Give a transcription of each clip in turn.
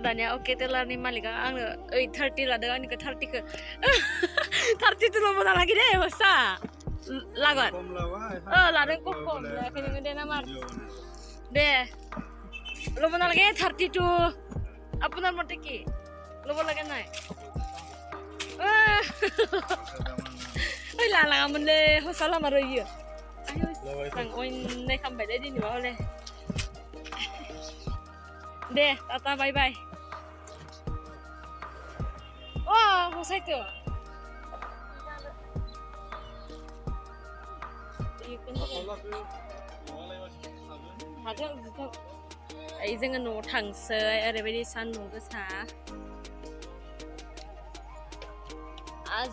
दानिया अके टेलारनि मालिका आंनो 30 लादों आंनिखौ 30खौ 30 ल' मोना लागि दे हसा लागोन लादों खम लायाखै नोङो दे ना मार दे ল'ব নালাগে 32 আপোনাৰ মতে কি ল'ব লাগে নাই ঐ লালাङामोनलै हसा लामार इयो आं अननाय खालामबाय दे दिनैबा हले दे टाटा बाय बाय अ हसायतो जोङो न'आव थांसै ओरैबायदि सान्दुं गोसा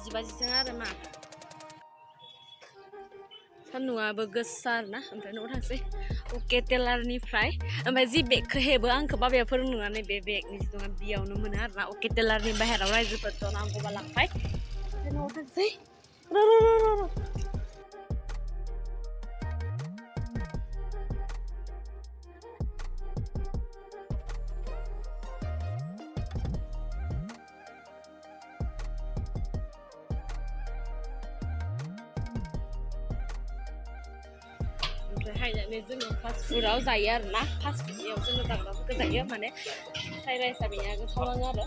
जिबाजिजों आरो मा सान्दुंआबो गोसा आरोना ओमफ्राय न'आव थांसै अके टेलारनिफ्राय ओमफ्राय जि बेगखौ हेबो आंखौ बाबाया फोरोंनानै बे बेगनि जिथुङा बेयावनो मोनो आरोना अके टेलारनि बाहेराव रायजोफोरथ' नांगौबा लांबाय ओमफ्राय न'आव थांसै हायनानै जोङो फास्ट फुडआव जायो आरोना फास्ट फुडनियाव जोङो जाग्राफोरखौ जायो माने फ्राइड राइसआ बेनिया गोथाव नाङो आरो